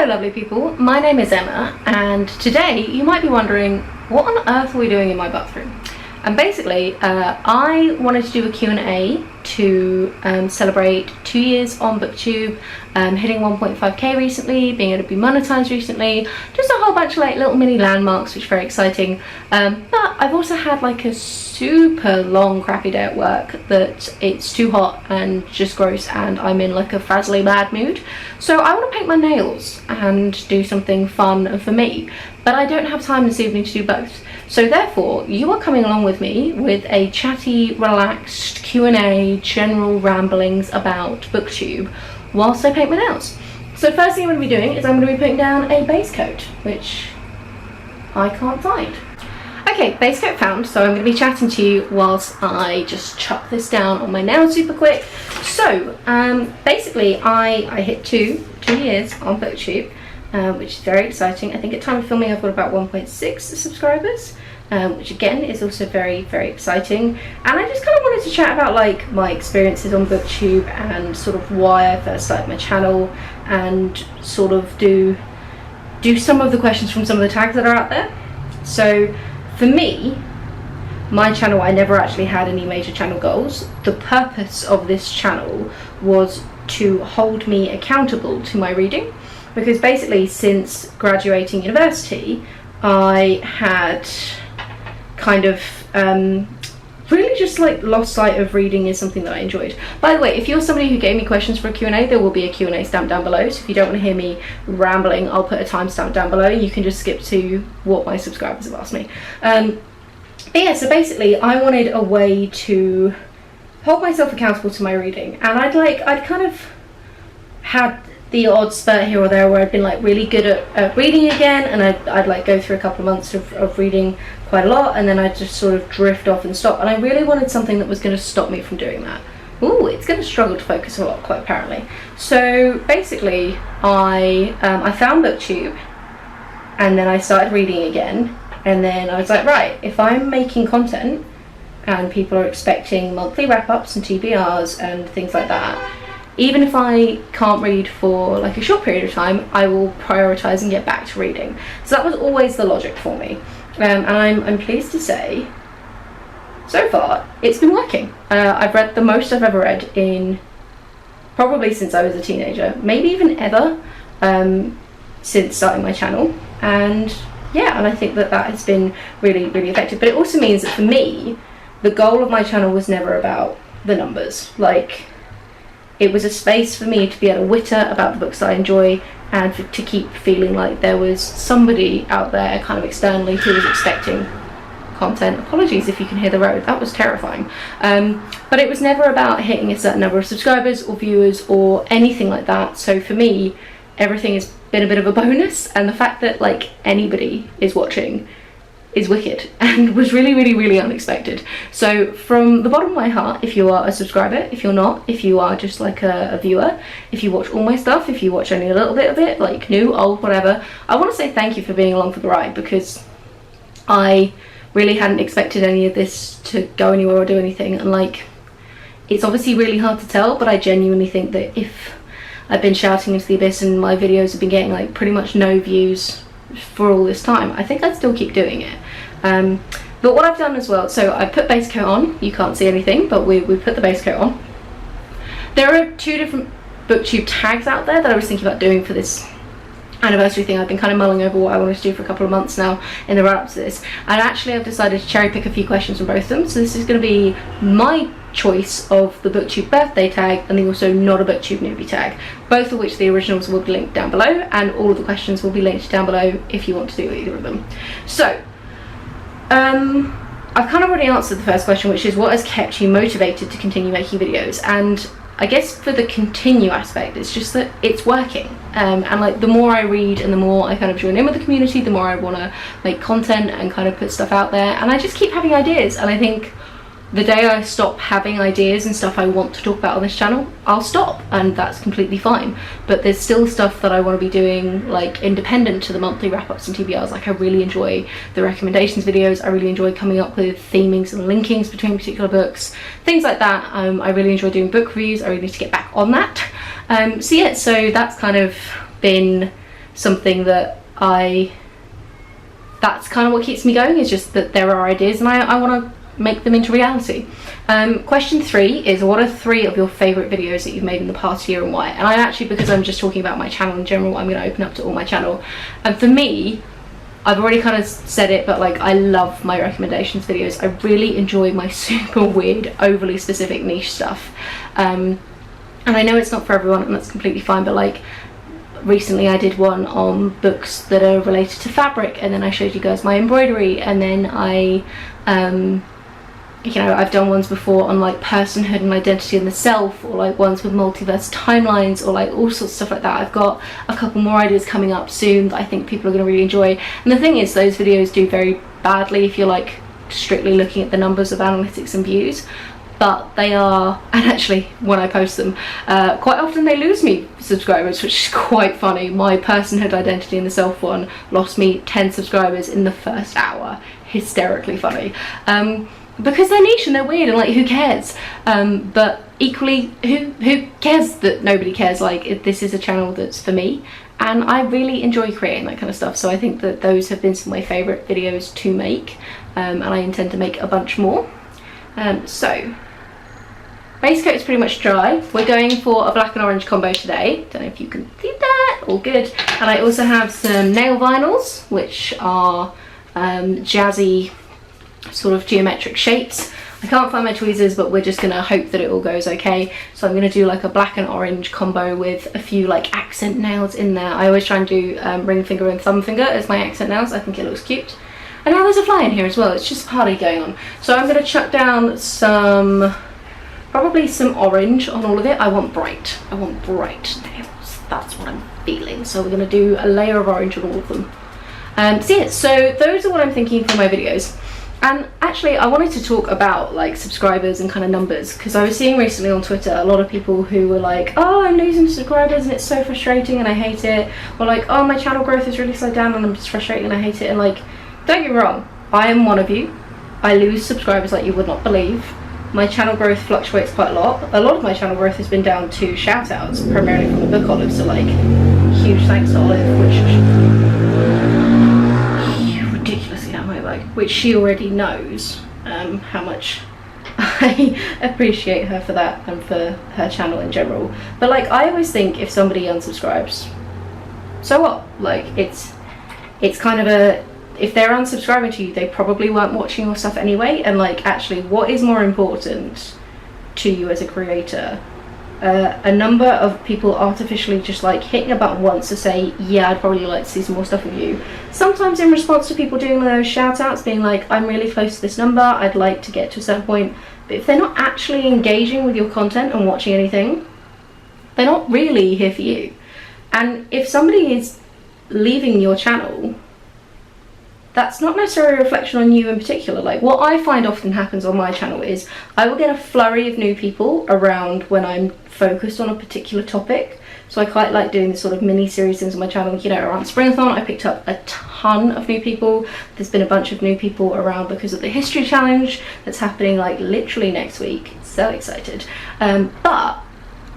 Hello lovely people, my name is Emma and today you might be wondering what on earth are we doing in my bathroom? And basically I wanted to do a Q&A to celebrate 2 years on Booktube, hitting 1.5k recently, being able to be monetized recently, just a whole bunch of like little mini landmarks which are very exciting. But I've also had like a super long crappy day at work that it's too hot and just gross and I'm in like a frazzly bad mood. So I want to paint my nails and do something fun and for me, but I don't have time this evening to do both. So therefore, you are coming along with me with a chatty, relaxed Q&A, general ramblings about Booktube whilst I paint my nails. So first thing I'm going to be doing is I'm going to be putting down a base coat, which I can't find. Okay, base coat found, so I'm going to be chatting to you whilst I just chuck this down on my nails super quick. So, basically I hit two years on Booktube. Which is very exciting. I think at time of filming I've got about 1.6 subscribers, which again is also very, very exciting. And I just kind of wanted to chat about like my experiences on Booktube and sort of why I first started my channel, and sort of do some of the questions from some of the tags that are out there. So for me, my channel, I never actually had any major channel goals. The purpose of this channel was to hold me accountable to my reading. Because basically since graduating university, I had kind of really just like lost sight of reading is something that I enjoyed. By the way, if you're somebody who gave me questions for a Q&A, there will be a Q&A stamp down below. So if you don't want to hear me rambling, I'll put a timestamp down below. You can just skip to what my subscribers have asked me. But yeah, so basically I wanted a way to hold myself accountable to my reading. And I'd kind of had the odd spurt here or there where I'd been like really good at reading again, and I'd like go through a couple of months of reading quite a lot, and then I'd just sort of drift off and stop, and I really wanted something that was going to stop me from doing that. Ooh, it's going to struggle to focus a lot, quite apparently. So basically I found Booktube, and then I started reading again, and then I was like, right, if I'm making content and people are expecting monthly wrap-ups and TBRs and things like that, even if I can't read for like a short period of time, I will prioritise and get back to reading. So that was always the logic for me. And I'm pleased to say, so far, it's been working. I've read the most I've ever read in probably since I was a teenager, maybe even ever, since starting my channel. And yeah, and I think that has been really, really effective. But it also means that for me, the goal of my channel was never about the numbers. Like, it was a space for me to be able to witter about the books that I enjoy, and to keep feeling like there was somebody out there kind of externally who was expecting content. Apologies if you can hear the road, that was terrifying. But it was never about hitting a certain number of subscribers or viewers or anything like that. So for me, everything has been a bit of a bonus, and the fact that like anybody is watching is wicked and was really, really, really unexpected. So from the bottom of my heart, if you are a subscriber, if you're not, if you are just like a viewer, if you watch all my stuff, if you watch only a little bit of it, like new, old, whatever, I want to say thank you for being along for the ride, because I really hadn't expected any of this to go anywhere or do anything. And like, it's obviously really hard to tell, but I genuinely think that if I've been shouting into the abyss and my videos have been getting like pretty much no views for all this time, I think I'd still keep doing it. But what I've done as well, so I put base coat on. You can't see anything, but we put the base coat on. There are two different Booktube tags out there that I was thinking about doing for this anniversary thing. I've been kind of mulling over what I wanted to do for a couple of months now in the run-up to this, and actually I've decided to cherry pick a few questions from both of them. So this is going to be my choice of the Booktube birthday tag and the also not a Booktube newbie tag, both of which the originals will be linked down below, and all of the questions will be linked down below if you want to do either of them. So I've kind of already answered the first question, which is what has kept you motivated to continue making videos. And I guess for the continue aspect, it's just that it's working, and like the more I read and the more I kind of join in with the community, the more I want to make content and kind of put stuff out there, and I just keep having ideas. And I think the day I stop having ideas and stuff I want to talk about on this channel, I'll stop, and that's completely fine. But there's still stuff that I want to be doing, like independent to the monthly wrap-ups and TBRs. Like, I really enjoy the recommendations videos. I really enjoy coming up with themings and linkings between particular books, things like that. I really enjoy doing book reviews. I really need to get back on that. So yeah, so that's kind of been something that that's kind of what keeps me going, is just that there are ideas and I want to make them into reality. Question 3 is, what are 3 of your favourite videos that you've made in the past year and why? And I actually, because I'm just talking about my channel in general, I'm going to open up to all my channel. And for me, I've already kind of said it, but like, I love my recommendations videos. I really enjoy my super weird, overly specific niche stuff. And I know it's not for everyone, and that's completely fine, but like, recently I did one on books that are related to fabric, and then I showed you guys my embroidery, and then I you know, I've done ones before on like personhood and identity in the self, or like ones with multiverse timelines, or like all sorts of stuff like that. I've got a couple more ideas coming up soon that I think people are going to really enjoy. And the thing is, those videos do very badly if you're like strictly looking at the numbers of analytics and views, but they are, and actually when I post them, quite often they lose me subscribers, which is quite funny. My personhood, identity in the self one lost me 10 subscribers in the first hour. Hysterically funny. Because they're niche and they're weird, and like, who cares? But equally, who cares that nobody cares? Like, this is a channel that's for me, and I really enjoy creating that kind of stuff. So I think that those have been some of my favourite videos to make, and I intend to make a bunch more. So base coat is pretty much dry. We're going for a black and orange combo today. Don't know if you can see that. All good. And I also have some nail vinyls, which are jazzy sort of geometric shapes. I can't find my tweezers, but we're just gonna hope that it all goes okay. So I'm gonna do like a black and orange combo with a few like accent nails in there. I always try and do ring finger and thumb finger as my accent nails. I think it looks cute. And now there's a fly in here as well. It's just a party going on. So I'm gonna chuck down some, probably some orange on all of it. I want bright nails. That's what I'm feeling. So we're gonna do a layer of orange on all of them. So yeah, so those are what I'm thinking for my videos. And actually, I wanted to talk about like subscribers and kind of numbers, because I was seeing recently on Twitter a lot of people who were like, oh, I'm losing subscribers and it's so frustrating and I hate it, or like, oh, my channel growth has really slowed down and I'm just frustrated and I hate it. And like, don't get me wrong, I am one of you. I lose subscribers like you would not believe. My channel growth fluctuates quite a lot. A lot of my channel growth has been down to shout outs, primarily from the book Olive. So like, huge thanks to Olive, which she already knows how much I appreciate her for that and for her channel in general. But like, I always think if somebody unsubscribes, so what? Like, it's kind of a, if they're unsubscribing to you, they probably weren't watching your stuff anyway. And like, actually, what is more important to you as a creator? A number of people artificially just like hitting a button once to say, yeah, I'd probably like to see some more stuff with you. Sometimes in response to people doing those shout outs, being like, I'm really close to this number, I'd like to get to a certain point. But if they're not actually engaging with your content and watching anything, they're not really here for you. And if somebody is leaving your channel, that's not necessarily a reflection on you in particular. Like, what I find often happens on my channel is I will get a flurry of new people around when I'm focused on a particular topic. So I quite like doing this sort of mini series things on my channel. You know, around Springathon, I picked up a ton of new people. There's been a bunch of new people around because of the history challenge that's happening like literally next week. So excited. But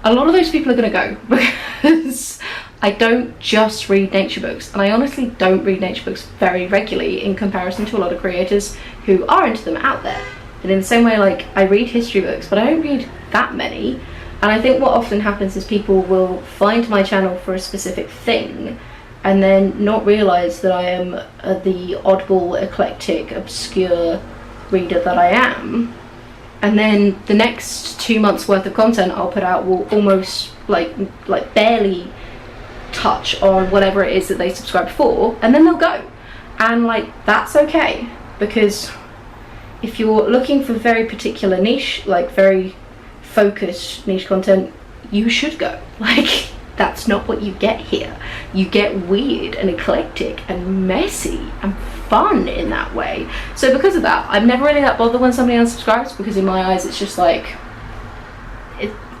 a lot of those people are gonna go because I don't just read nature books, and I honestly don't read nature books very regularly in comparison to a lot of creators who are into them out there. And in the same way, like, I read history books, but I don't read that many. And I think what often happens is people will find my channel for a specific thing and then not realise that I am the oddball, eclectic, obscure reader that I am. And then the next 2 months worth of content I'll put out will almost like barely touch on whatever it is that they subscribed for, and then they'll go. And like, that's okay, because if you're looking for very particular niche, like very focused niche content, you should go. Like, that's not what you get here. You get weird and eclectic and messy and fun in that way. So because of that, I'm never really that bothered when somebody unsubscribes, because in my eyes it's just like,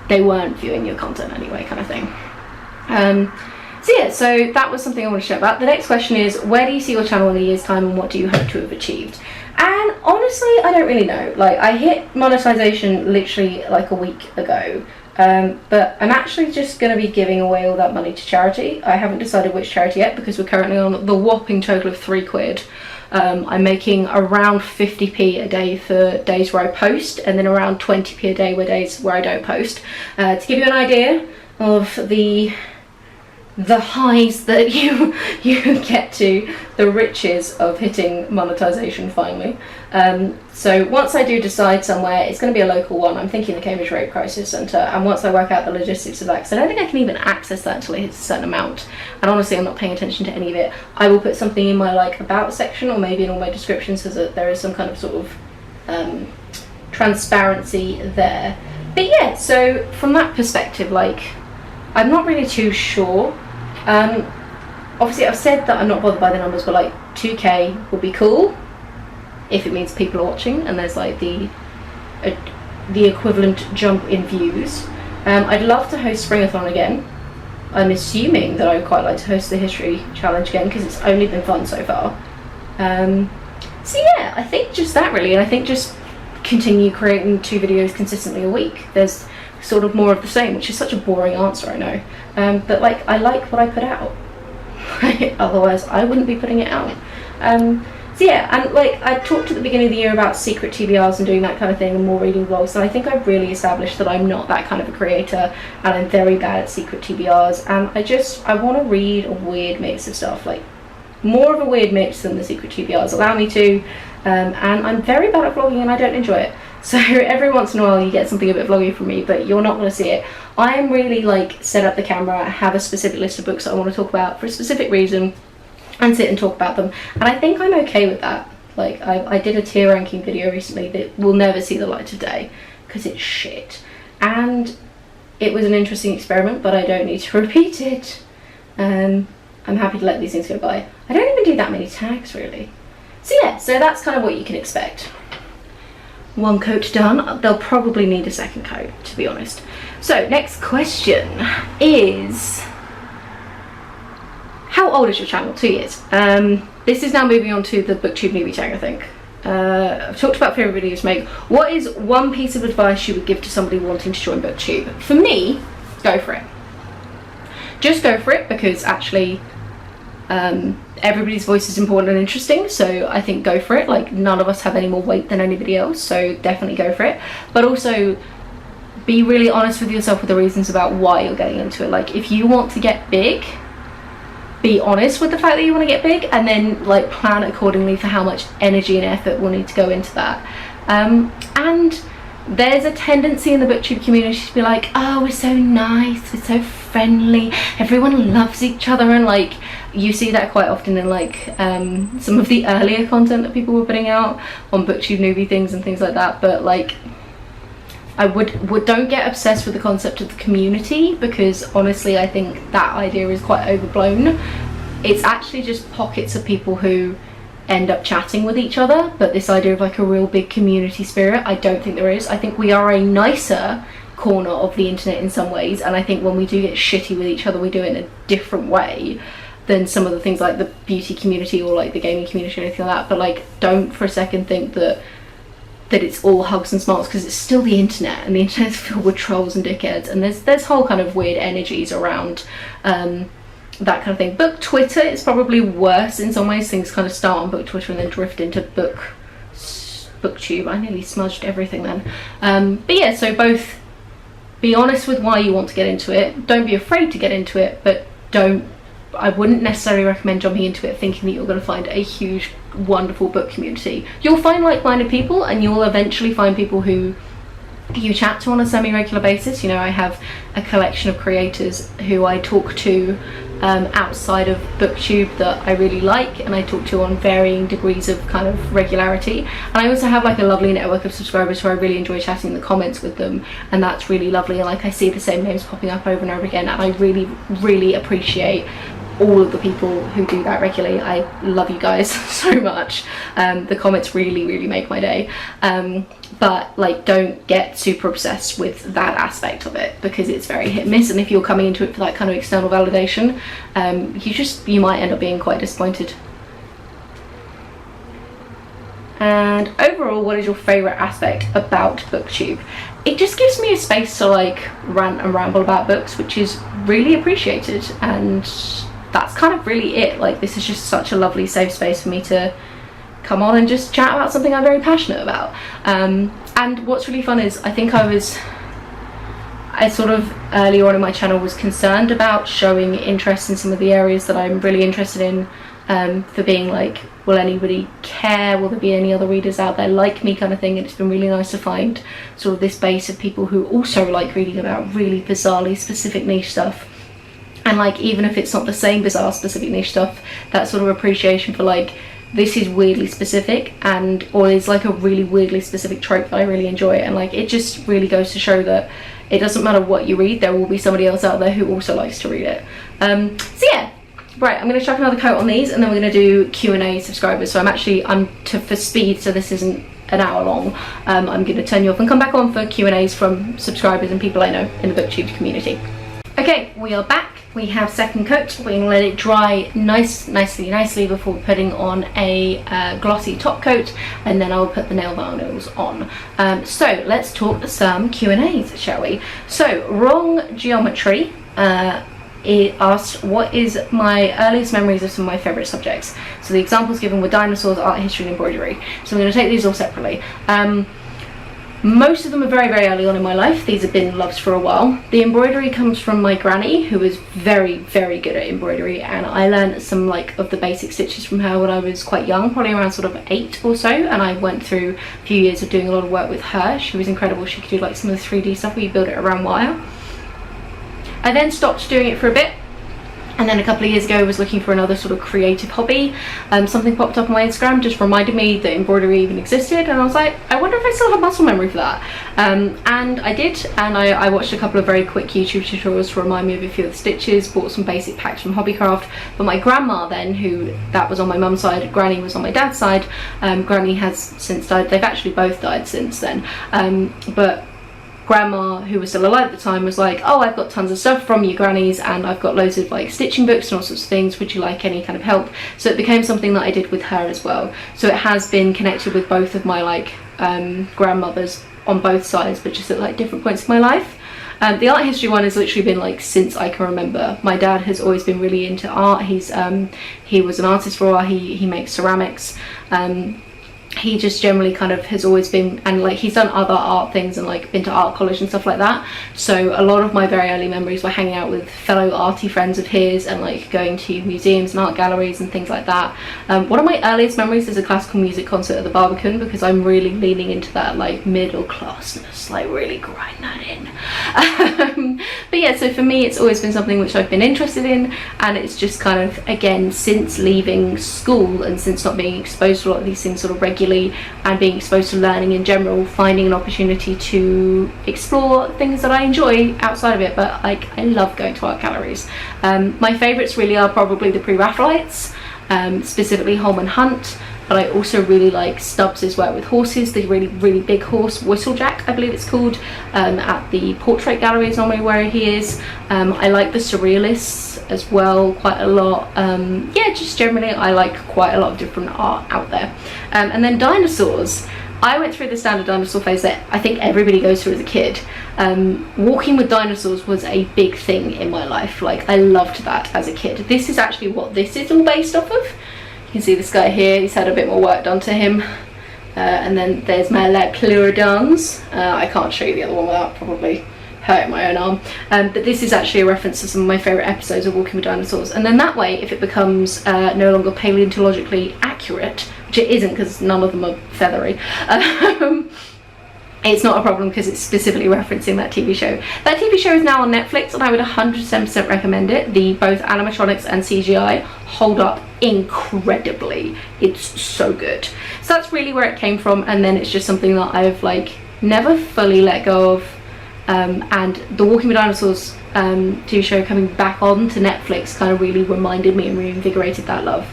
they weren't viewing your content anyway, kind of thing. So yeah, so that was something I want to share about. The next question is, where do you see your channel in a year's time and what do you hope to have achieved? And honestly, I don't really know. Like, I hit monetization literally like a week ago, But I'm actually just going to be giving away all that money to charity. I haven't decided which charity yet because we're currently on the whopping total of £3. I'm making around 50p a day for days where I post, and then around 20p a day where days where I don't post. To give you an idea of the highs that you get to, the riches of hitting monetization finally. So once I do decide somewhere, it's going to be a local one. I'm thinking the Cambridge Rape Crisis Centre, and once I work out the logistics of that, because I don't think I can even access that until it hits a certain amount, and honestly I'm not paying attention to any of it, I will put something in my like about section, or maybe in all my descriptions, so that there is some kind of sort of transparency there. But yeah, so from that perspective, like, I'm not really too sure. Obviously I've said that I'm not bothered by the numbers, but like 2k would be cool if it means people are watching and there's like the equivalent jump in views. I'd love to host Springathon again. I'm assuming that I would quite like to host the history challenge again because it's only been fun so far. So yeah, I think just that really, and I think just continue creating 2 videos consistently a week. There's sort of more of the same, which is such a boring answer, I know, but like, I like what I put out. Otherwise I wouldn't be putting it out. So yeah, and like I talked at the beginning of the year about secret TBRs and doing that kind of thing and more reading vlogs, and I think I've really established that I'm not that kind of a creator, and I'm very bad at secret TBRs, and I want to read a weird mix of stuff, like more of a weird mix than the secret TBRs allow me to, and I'm very bad at vlogging and I don't enjoy it. So every once in a while you get something a bit vloggy from me, but you're not going to see it. I am really like set up the camera, have a specific list of books that I want to talk about for a specific reason, and sit and talk about them, and I think I'm okay with that. Like I did a tier ranking video recently that will never see the light of day because it's shit, and it was an interesting experiment, but I don't need to repeat it. I'm happy to let these things go by. I don't even do that many tags really. So yeah, so that's kind of what you can expect. 1 coat done. They'll probably need a 2nd coat, to be honest. So next question is, how old is your channel? 2 years. This is now moving on to the Booktube newbie tag, I think. I've talked about favourite videos to make. What is one piece of advice you would give to somebody wanting to join Booktube? For me, go for it. Just go for it, because actually everybody's voice is important and interesting, so I think go for it. Like, none of us have any more weight than anybody else, so definitely go for it. But also be really honest with yourself with the reasons about why you're getting into it. Like, if you want to get big, be honest with the fact that you want to get big, and then like plan accordingly for how much energy and effort will need to go into that. And there's a tendency in the Booktube community to be like, oh, we're so nice, we're so friendly, everyone loves each other, and like you see that quite often in like some of the earlier content that people were putting out on Booktube newbie things and things like that. But like, I would don't get obsessed with the concept of the community, because honestly I think that idea is quite overblown. It's actually just pockets of people who end up chatting with each other, but this idea of like a real big community spirit, I don't think there is. I think we are a nicer corner of the internet in some ways, and I think when we do get shitty with each other, we do it in a different way than some of the things like the beauty community or like the gaming community or anything like that. But like, don't for a second think that it's all hugs and smiles, because it's still the internet, and the internet's filled with trolls and dickheads, and there's whole kind of weird energies around that kind of thing. Book Twitter is probably worse in some ways. Things kind of start on Book Twitter and then drift into Booktube. I nearly smudged everything then. But yeah, so both be honest with why you want to get into it, don't be afraid to get into it, but I wouldn't necessarily recommend jumping into it thinking that you're going to find a huge, wonderful book community. You'll find like-minded people, and you'll eventually find people who you chat to on a semi-regular basis. You know, I have a collection of creators who I talk to outside of Booktube that I really like, and I talk to on varying degrees of kind of regularity. And I also have like a lovely network of subscribers who I really enjoy chatting in the comments with them, and that's really lovely. And like, I see the same names popping up over and over again, and I really, really appreciate all of the people who do that regularly. I love you guys so much. The comments really, really make my day. But like, don't get super obsessed with that aspect of it, because it's very hit and miss, and if you're coming into it for that kind of external validation, you might end up being quite disappointed. And overall, what is your favourite aspect about Booktube? It just gives me a space to like rant and ramble about books, which is really appreciated, and that's kind of really it. Like, this is just such a lovely safe space for me to come on and just chat about something I'm very passionate about. And what's really fun is I sort of earlier on in my channel was concerned about showing interest in some of the areas that I'm really interested in, for being like, will anybody care, will there be any other readers out there like me, kind of thing. And it's been really nice to find sort of this base of people who also like reading about really bizarrely specific niche stuff. And like, even if it's not the same bizarre specific niche stuff, that sort of appreciation for like, this is weirdly specific, and or is like a really weirdly specific trope that I really enjoy. And like, it just really goes to show that it doesn't matter what you read, there will be somebody else out there who also likes to read it. So yeah, right, I'm going to chuck another coat on these, and then we're going to do Q&A subscribers. So for speed, so this isn't an hour long, I'm going to turn you off and come back on for Q&As from subscribers and people I know in the Booktube community. Okay, we are back. We have second coat. We're going to let it dry nicely before putting on a glossy top coat, and then I'll put the nail vinyls on. So let's talk some Q&As, shall we? So Wrong Geometry it asked, what is my earliest memories of some of my favourite subjects? So the examples given were dinosaurs, art history and embroidery. So I'm going to take these all separately. Most of them are very, very early on in my life. These have been loves for a while. The embroidery comes from my granny, who was very, very good at embroidery, and I learned some like of the basic stitches from her when I was quite young, probably around sort of 8 or so, and I went through a few years of doing a lot of work with her. She was incredible. She could do like some of the 3D stuff where you build it around wire. I then stopped doing it for a bit, and then a couple of years ago I was looking for another sort of creative hobby. Something popped up on my Instagram, just reminded me that embroidery even existed, and I was like, I wonder if I still have muscle memory for that. And I did, and I watched a couple of very quick YouTube tutorials to remind me of a few of the stitches, bought some basic packs from Hobbycraft. But my grandma then, that was on my mum's side, Granny was on my dad's side. Granny has since died. They've actually both died since then. But Grandma, who was still alive at the time, was like, oh, I've got tons of stuff from your grannies, and I've got loads of like stitching books and all sorts of things, would you like any kind of help? So it became something that I did with her as well. So it has been connected with both of my like grandmothers on both sides, but just at like different points in my life. The art history one has literally been like since I can remember. My dad has always been really into art. He was an artist for a while. He makes ceramics. He just generally kind of has always been, and like he's done other art things and like been to art college and stuff like that. So a lot of my very early memories were hanging out with fellow arty friends of his and like going to museums and art galleries and things like that. One of my earliest memories is a classical music concert at the Barbican, because I'm really leaning into that like middle classness, like really grind that in. But yeah, so for me it's always been something which I've been interested in, and it's just kind of, again, since leaving school and since not being exposed to a lot of these things sort of regularly and being exposed to learning in general, finding an opportunity to explore things that I enjoy outside of it. But like, I love going to art galleries. My favourites really are probably the Pre-Raphaelites, specifically Holman Hunt, but I also really like Stubbs's work with horses, the really, really big horse, Whistlejack I believe it's called, at the Portrait Gallery is normally where he is. I like the Surrealists as well quite a lot. Yeah, just generally I like quite a lot of different art out there. And then dinosaurs. I went through the standard dinosaur phase that I think everybody goes through as a kid. Walking with dinosaurs was a big thing in my life. Like, I loved that as a kid. This is actually what this is all based off of. You can see this guy here, he's had a bit more work done to him. And then there's my La Pleurodons. I can't show you the other one without probably hurting my own arm. But this is actually a reference to some of my favourite episodes of Walking with Dinosaurs. And then that way, if it becomes no longer paleontologically accurate, which it isn't because none of them are feathery, it's not a problem because it's specifically referencing that TV show. That TV show is now on Netflix, and I would 110% recommend it. Both animatronics and CGI hold up incredibly. It's so good. So that's really where it came from, and then it's just something that I've like never fully let go of. And the Walking with Dinosaurs TV show coming back on to Netflix kind of really reminded me and reinvigorated that love.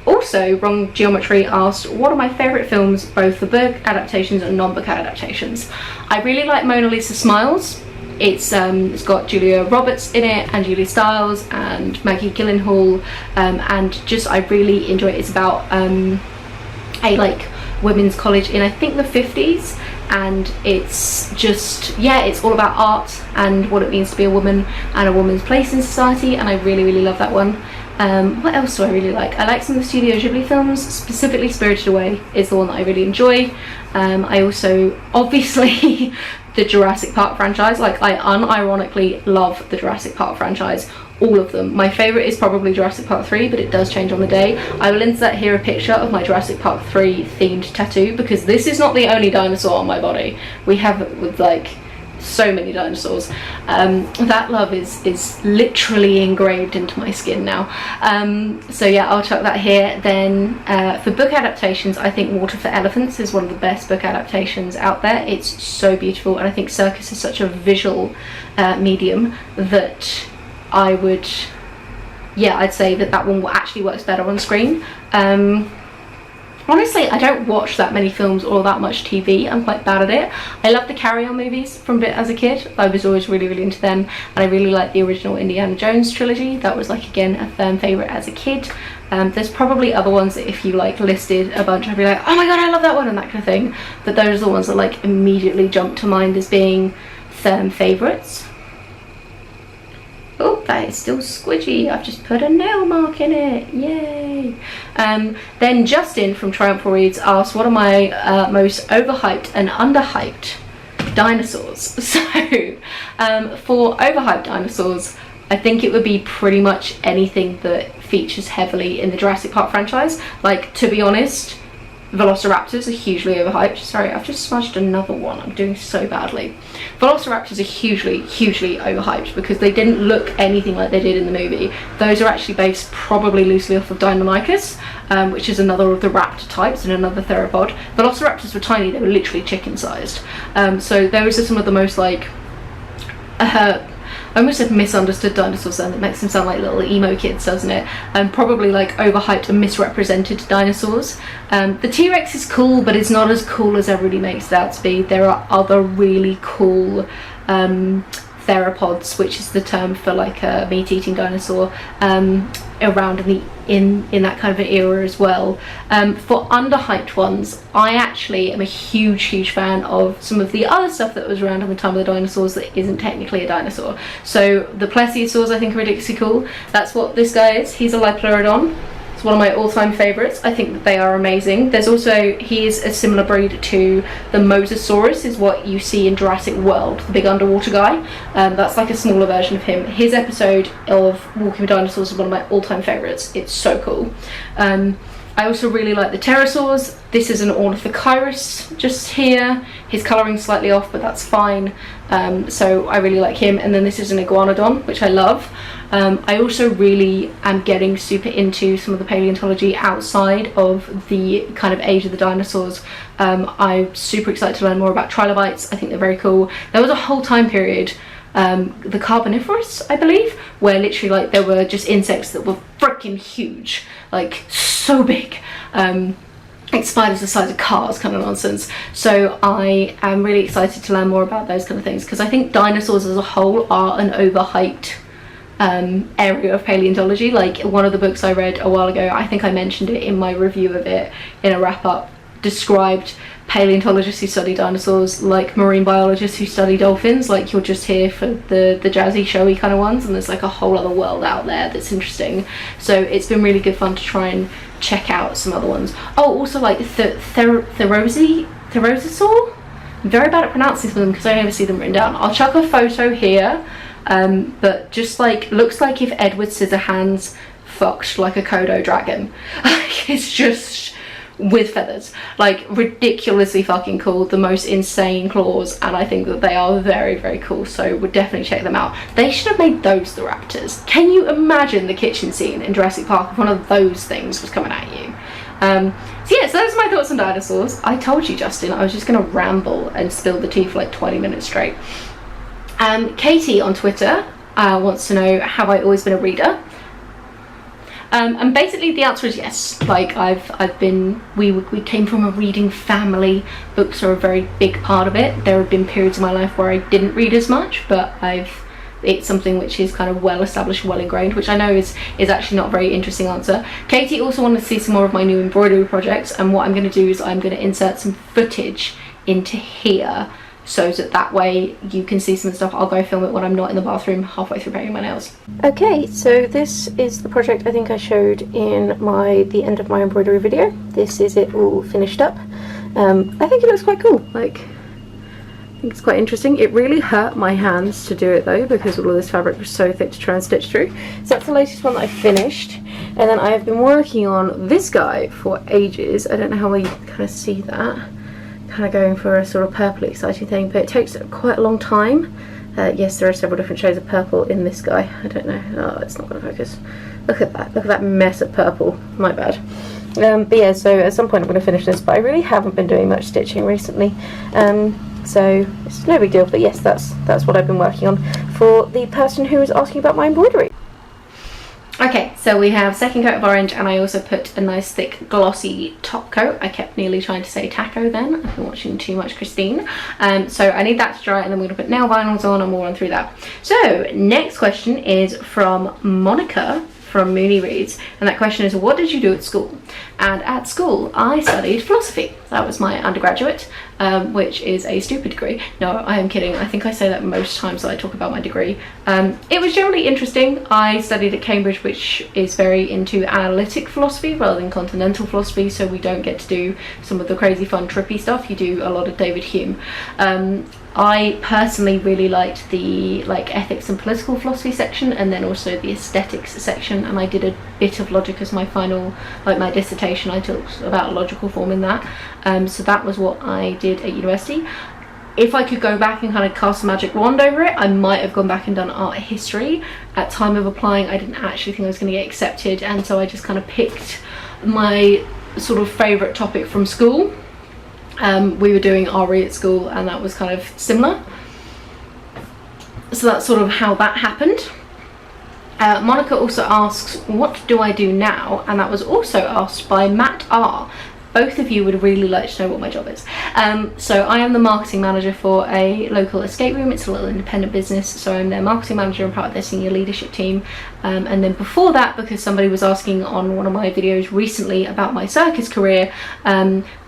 Also, Wrong Geometry asked, what are my favourite films, both the book adaptations and non-book adaptations? I really like Mona Lisa Smiles. It's got Julia Roberts in it, and Julia Stiles and Maggie Gyllenhaal, and just I really enjoy it. It's about a like women's college in I think the 50s, and it's just, yeah, it's all about art and what it means to be a woman and a woman's place in society, and I really love that one. What else do I really like? I like some of the Studio Ghibli films, specifically Spirited Away is the one that I really enjoy. I also, obviously, the Jurassic Park franchise, like I unironically love the Jurassic Park franchise, all of them. My favourite is probably Jurassic Park 3, but it does change on the day. I will insert here a picture of my Jurassic Park 3 themed tattoo, because this is not the only dinosaur on my body. We have like so many dinosaurs. That love is literally engraved into my skin now. So yeah, I'll chuck that here. Then for book adaptations, I think Water for Elephants is one of the best book adaptations out there. It's so beautiful, and I think circus is such a visual medium that I would, yeah, I'd say that one actually works better on screen. Honestly, I don't watch that many films or that much TV. I'm quite bad at it. I love the Carry On movies from as a kid. I was always really into them, and I really like the original Indiana Jones trilogy. That was like, again, a firm favourite as a kid. There's probably other ones that if you like listed a bunch, I'd be like, oh my god, I love that one, and that kind of thing. But those are the ones that like immediately jump to mind as being firm favourites. Oh, that is still squidgy. I've just put a nail mark in it. Yay. Then Justin from Triumphal Reads asked, what are my most overhyped and underhyped dinosaurs? So for overhyped dinosaurs, I think it would be pretty much anything that features heavily in the Jurassic Park franchise. Like, to be honest, Velociraptors are hugely overhyped. Sorry, I've just smudged another one. I'm doing so badly. Velociraptors are hugely overhyped because they didn't look anything like they did in the movie. Those are actually based probably loosely off of Deinonychus, which is another of the raptor types and another theropod. Velociraptors were tiny, they were literally chicken sized. So those are some of the most like I almost said misunderstood dinosaurs then. It makes them sound like little emo kids, doesn't it? Probably like overhyped and misrepresented dinosaurs. The T-Rex is cool, but it's not as cool as everybody makes it out to be. There are other really cool theropods, which is the term for like a meat-eating dinosaur, around in that kind of an era as well. For underhyped ones, I actually am a huge fan of some of the other stuff that was around in the time of the dinosaurs that isn't technically a dinosaur. So the plesiosaurs I think are ridiculously cool. That's what this guy is. He's a Liopleurodon. It's one of my all-time favourites. I think that they are amazing. There's also, he is a similar breed to the Mosasaurus, is what you see in Jurassic World, the big underwater guy. That's like a smaller version of him. His episode of Walking with Dinosaurs is one of my all-time favourites. It's so cool. I also really like the pterosaurs. This is an Ornithochirus just here. His colouring's slightly off, but that's fine. So I really like him. And then this is an iguanodon, which I love. I also really am getting super into some of the paleontology outside of the kind of age of the dinosaurs. I'm super excited to learn more about trilobites. I think they're very cool. There was a whole time period, the Carboniferous, I believe, where literally like there were just insects that were freaking huge, like so big. Like spiders the size of cars kind of nonsense. So I am really excited to learn more about those kind of things, because I think dinosaurs as a whole are an overhyped area of paleontology. Like one of the books I read a while ago, I think I mentioned it in my review of it in a wrap-up, described paleontologists who study dinosaurs like marine biologists who study dolphins. Like you're just here for the jazzy showy kind of ones, and there's like a whole other world out there that's interesting. So it's been really good fun to try and check out some other ones. Oh, also like Therosaur. I'm very bad at pronouncing some of them because I never see them written down. I'll chuck a photo here, but just like looks like if Edward Scissorhands fucked like a Kodo dragon. It's just with feathers, like ridiculously fucking cool, the most insane claws, and I think that they are very cool, so would definitely check them out. They should have made those the raptors. Can you imagine the kitchen scene in Jurassic Park if one of those things was coming at you? So yeah, so those are my thoughts on dinosaurs. I told you, Justin, I was just gonna ramble and spill the tea for like 20 minutes straight. Katie on Twitter wants to know, have I always been a reader? And basically the answer is yes. Like we came from a reading family. Books are a very big part of it. There have been periods in my life where I didn't read as much, but I've it's something which is kind of well established, well ingrained, which I know is actually not a very interesting answer. Katie also wanted to see some more of my new embroidery projects, and what I'm going to do is I'm going to insert some footage into here so that way you can see some of the stuff. I'll go film it when I'm not in the bathroom halfway through painting my nails. Okay, so this is the project I think I showed in the end of my embroidery video. This is it all finished up. I think it looks quite cool. Like, I think it's quite interesting. It really hurt my hands to do it though, because all of this fabric was so thick to try and stitch through. So that's the latest one that I finished. And then I have been working on this guy for ages. I don't know how well you can kind of see that. Kind of going for a sort of purpley exciting thing, but it takes quite a long time. Yes, there are several different shades of purple in this guy. I don't know. Oh, it's not going to focus. Look at that. Look at that mess of purple. My bad. But yeah, so at some point I'm going to finish this, but I really haven't been doing much stitching recently. So it's no big deal, but yes, that's what I've been working on for the person who was asking about my embroidery. Okay, so we have second coat of orange, and I also put a nice thick glossy top coat. I kept nearly trying to say taco then. I've been watching too much Christine. So I need that to dry, and then we're going to put nail vinyls on and we'll run through that. So next question is from Monica from Mooney Reads, and that question is, what did you do at school? And at school I studied philosophy. That was my undergraduate, which is a stupid degree. No, I am kidding. I think I say that most times that I talk about my degree. It was generally interesting. I studied at Cambridge, which is very into analytic philosophy rather than continental philosophy, so we don't get to do some of the crazy fun trippy stuff. You do a lot of David Hume. I personally really liked the ethics and political philosophy section, and then also the aesthetics section, and I did a bit of logic as my final, my dissertation. I talked about logical form in that. So that was what I did at university. If I could go back and kind of cast a magic wand over it, I might have gone back and done art history. At time of applying, I didn't actually think I was going to get accepted, and so I just kind of picked my sort of favourite topic from school. We were doing RE at school, and that was kind of similar. So that's sort of how that happened. Monica also asks, what do I do now? And that was also asked by Matt R. Both of you would really like to know what my job is. So I am the marketing manager for a local escape room. It's a little independent business, so I'm their marketing manager and part of their senior leadership team. And then before that, because somebody was asking on one of my videos recently about my circus career,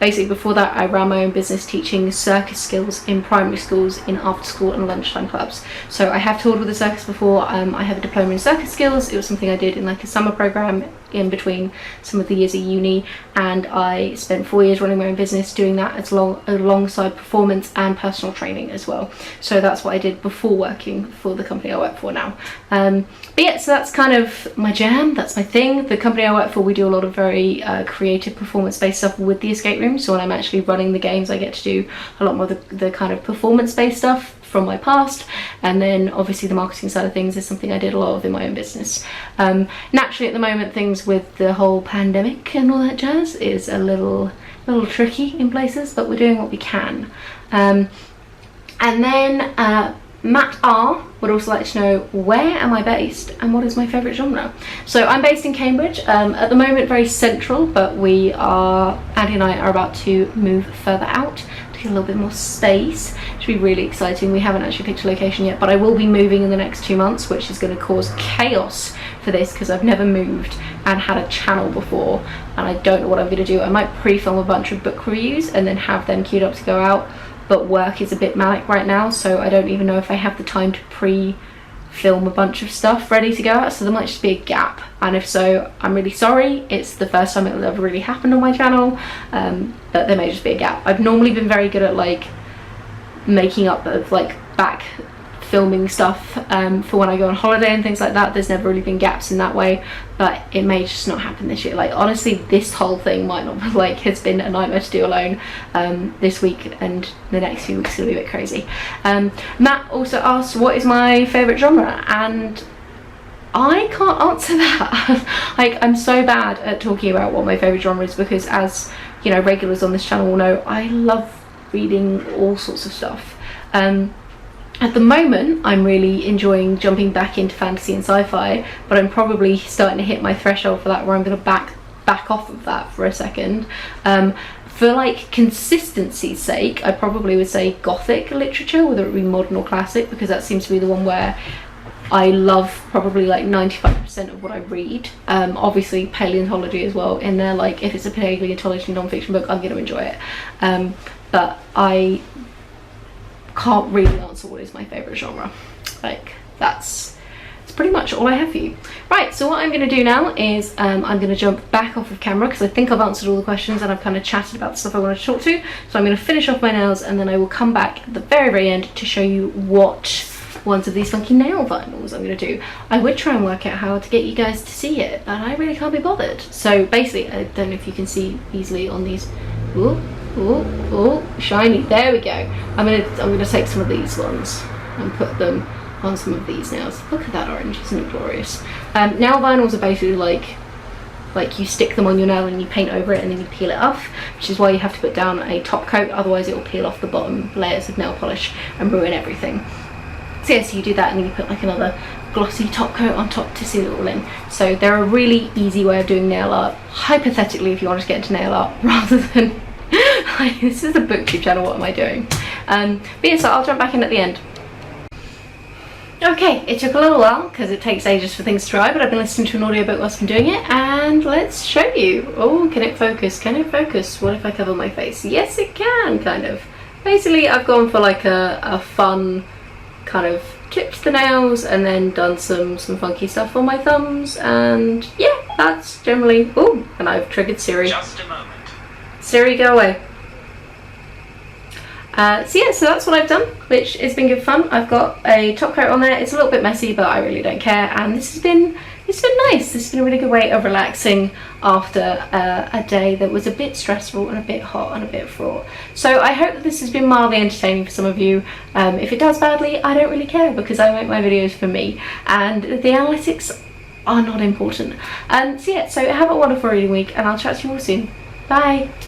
basically before that I ran my own business teaching circus skills in primary schools in after school and lunchtime clubs. So I have toured with the circus before. I have a diploma in circus skills. It was something I did in like a summer program in between some of the years of uni, and I spent 4 years running my own business doing that alongside performance and personal training as well. So that's what I did before working for the company I work for now. But yeah, so that's kind of my jam, that's my thing. The company I work for, we do a lot of very creative performance-based stuff with the escape room. So when I'm actually running the games, I get to do a lot more of the kind of performance-based stuff from my past, and then obviously the marketing side of things is something I did a lot of in my own business. Naturally at the moment, things with the whole pandemic and all that jazz is a little tricky in places, but we're doing what we can. And then Matt R would also like to know, where am I based and what is my favourite genre? So I'm based in Cambridge, at the moment very central, but Andy and I are about to move further out to get a little bit more space. It should be really exciting. We haven't actually picked a location yet, but I will be moving in the next 2 months, which is going to cause chaos for this because I've never moved and had a channel before, and I don't know what I'm going to do. I might pre-film a bunch of book reviews and then have them queued up to go out, but work is a bit manic right now, so I don't even know if I have the time to pre-film a bunch of stuff ready to go out, so there might just be a gap, and if so, I'm really sorry. It's the first time it will ever really happen on my channel, but there may just be a gap. I've normally been very good at like making up of like back filming stuff for when I go on holiday and things like that. There's never really been gaps in that way, but it may just not happen this year. Like honestly, this whole thing might not, like, has been a nightmare to do alone this week, and the next few weeks will be a bit crazy. Matt also asked, what is my favourite genre? And I can't answer that. Like, I'm so bad at talking about what my favourite genre is because, as you know, regulars on this channel will know, I love reading all sorts of stuff. At the moment, I'm really enjoying jumping back into fantasy and sci-fi, but I'm probably starting to hit my threshold for that, where I'm going to back off of that for a second. For like consistency's sake, I probably would say gothic literature, whether it be modern or classic, because that seems to be the one where I love probably like 95% of what I read. Obviously paleontology as well in there, like if it's a paleontology non-fiction book, I'm going to enjoy it. But I can't really answer what is my favourite genre. Like that's pretty much all I have for you. Right, so what I'm going to do now is I'm going to jump back off of camera because I think I've answered all the questions and I've kind of chatted about the stuff I wanted to talk to. So I'm going to finish off my nails and then I will come back at the very end to show you what ones of these funky nail vinyls I'm going to do. I would try and work out how to get you guys to see it, but I really can't be bothered. So basically, I don't know if you can see easily on these. Ooh, ooh, ooh, shiny. There we go. I'm gonna take some of these ones and put them on some of these nails. Look at that orange, isn't it glorious? Nail vinyls are basically like you stick them on your nail and you paint over it and then you peel it off, which is why you have to put down a top coat, otherwise it will peel off the bottom layers of nail polish and ruin everything. So yeah, so you do that and then you put like another glossy top coat on top to seal it all in. So they're a really easy way of doing nail art, hypothetically, if you want to get into nail art, rather than like, this is a booktube channel, what am I doing? But yeah, so I'll jump back in at the end. Okay, it took a little while because it takes ages for things to dry, but I've been listening to an audiobook whilst I'm doing it, and let's show you. Oh, can it focus? Can it focus? What if I cover my face? Yes, it can, kind of. Basically, I've gone for like a fun kind of clipped the nails and then done some funky stuff on my thumbs, and yeah, that's generally. Oh, and I've triggered Siri. Just a moment. Siri, go away. So yeah, so that's what I've done, which has been good fun. I've got a top coat on there. It's a little bit messy, but I really don't care. And this has been nice. This has been a really good way of relaxing after a day that was a bit stressful and a bit hot and a bit fraught. So I hope that this has been mildly entertaining for some of you. If it does badly, I don't really care because I make my videos for me, and the analytics are not important. So yeah, so have a wonderful reading week, and I'll chat to you all soon. Bye.